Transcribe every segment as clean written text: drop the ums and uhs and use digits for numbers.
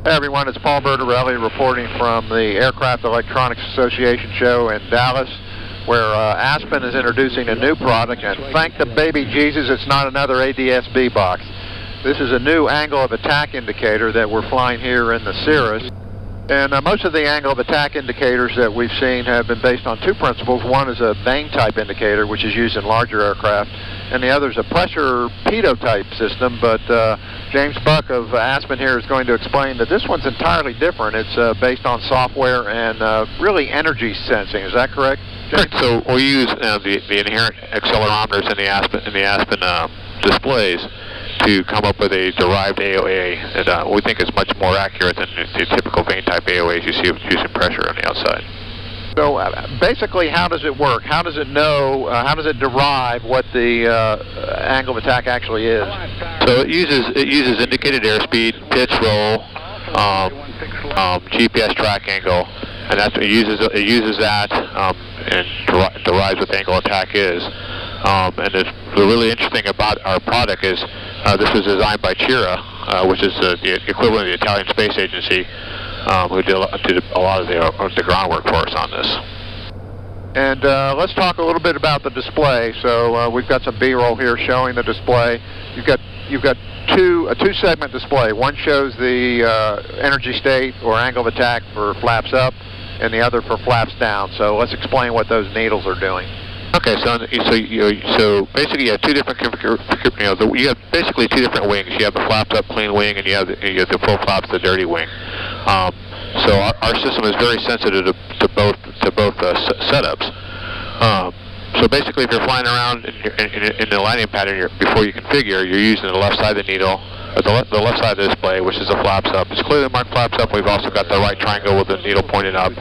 Hey everyone, it's Paul Bertorelli reporting from the Aircraft Electronics Association show in Dallas, where Aspen is introducing a new product, and thank the baby Jesus it's not another ADS-B box. This is a new angle of attack indicator that we're flying here in the Cirrus. And most of the angle of attack indicators that we've seen have been based on two principles. One is a vane type indicator, which is used in larger aircraft, and the other is a pressure pitot type system. But James Buck of Aspen here is going to explain that this one's entirely different. It's based on software and really energy sensing. Is that correct, James? Correct. So we use the inherent accelerometers in the Aspen displays to come up with a derived AOA, and we think it's much more accurate than the typical vane type AOAs you see using pressure on the outside. So basically, how does it work? How does it know, how does it derive what the angle of attack actually is? So it uses indicated airspeed, pitch, roll, GPS track angle, and that's it uses that and derives what the angle of attack is. And the really interesting about our product is this was designed by Cirrus, which is the equivalent of the Italian Space Agency, who did a lot of the groundwork for us on this. And let's talk a little bit about the display. So we've got some B-roll here showing the display. You've got a two-segment display. One shows the energy state or angle of attack for flaps up, and the other for flaps down. So let's explain what those needles are doing. Okay, so basically you have two different, you have basically two different wings. You have the flapped up clean wing, and you have the full flaps, the dirty wing. So our system is very sensitive to both setups. So basically, if you're flying around in the landing pattern, before you configure, you're using the left side of the needle, or the left side of the display, which is the flaps up. It's clearly marked flaps up. We've also got the right triangle with the needle pointed up.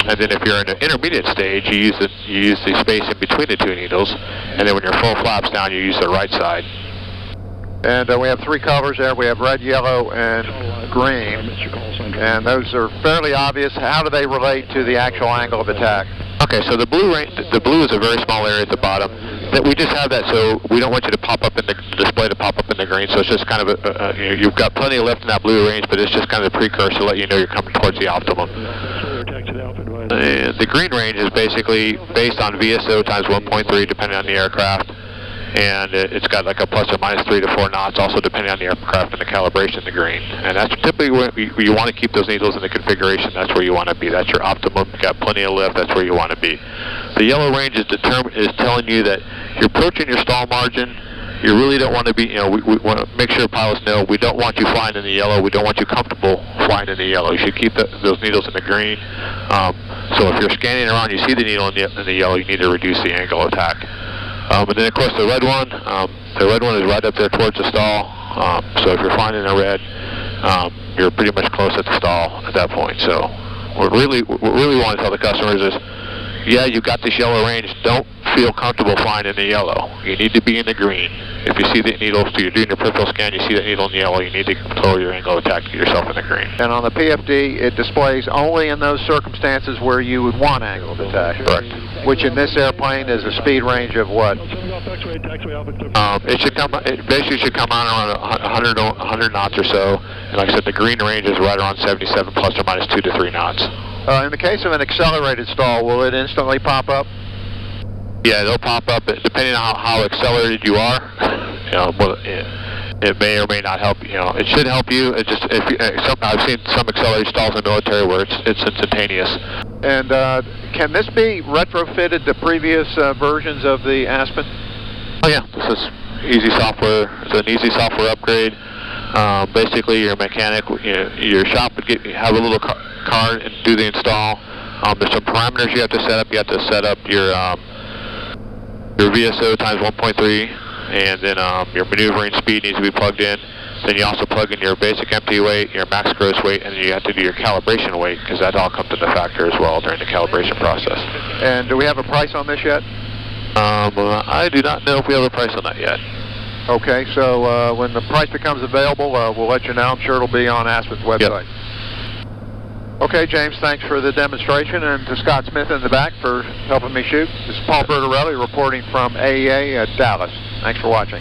And then if you're in an intermediate stage, you use the space in between the two needles. And then when you're full flaps down, you use the right side. And we have three colors there. We have red, yellow, and green. And those are fairly obvious. How do they relate to the actual angle of attack? Okay, so the blue is a very small area at the bottom. That we just have that, so we don't want you to pop up in the display to pop up in the green. So it's just kind of you've got plenty of lift in that blue range, but it's just kind of a precursor to let you know you're coming towards the optimum. The green range is basically based on VSO times 1.3, depending on the aircraft. And it's got like a plus or minus 3 to 4 knots, also depending on the aircraft and the calibration of the green. And that's typically where you want to keep those needles in the configuration. That's where you want to be. That's your optimum. You've got plenty of lift. That's where you want to be. The yellow range is telling you that you're approaching your stall margin. You really don't want to be, we want to make sure pilots know we don't want you flying in the yellow. We don't want you comfortable flying in the yellow. You should keep those needles in the green. So if you're scanning around, you see the needle in the yellow, you need to reduce the angle of attack. And then of course the red one is right up there towards the stall. So if you're flying in the red, you're pretty much close at the stall at that point. So what we really want to tell the customers is, yeah, you've got this yellow range. Don't feel comfortable flying in the yellow. You need to be in the green. If you see the needle, so you're doing your peripheral scan, you see the needle in the yellow, you need to control your angle of attack to get yourself in the green. And on the PFD, it displays only in those circumstances where you would want angle of attack. Correct. Which in this airplane is a speed range of what? It basically should come on around 100 knots or so. And like I said, the green range is right around 77 plus or minus 2 to 3 knots. In the case of an accelerated stall, will it instantly pop up? Yeah, it'll pop up depending on how accelerated you are. It may or may not help. It should help you. It just I've seen some accelerated stalls in the military where it's instantaneous. And can this be retrofitted to previous versions of the Aspen? Oh yeah, this is easy software. It's an easy software upgrade. Basically, your mechanic, your shop would have a little card and do the install. There's some parameters you have to set up. You have to set up your VSO times 1.3, and then your maneuvering speed needs to be plugged in. Then you also plug in your basic empty weight, your max gross weight, and then you have to do your calibration weight, because that all comes into factor as well during the calibration process. And do we have a price on this yet? I do not know if we have a price on that yet. Okay, so when the price becomes available, we'll let you know. I'm sure it'll be on Aspen's website. Yep. Okay, James, thanks for the demonstration, and to Scott Smith in the back for helping me shoot. This is Paul Bertorelli reporting from AEA at Dallas. Thanks for watching.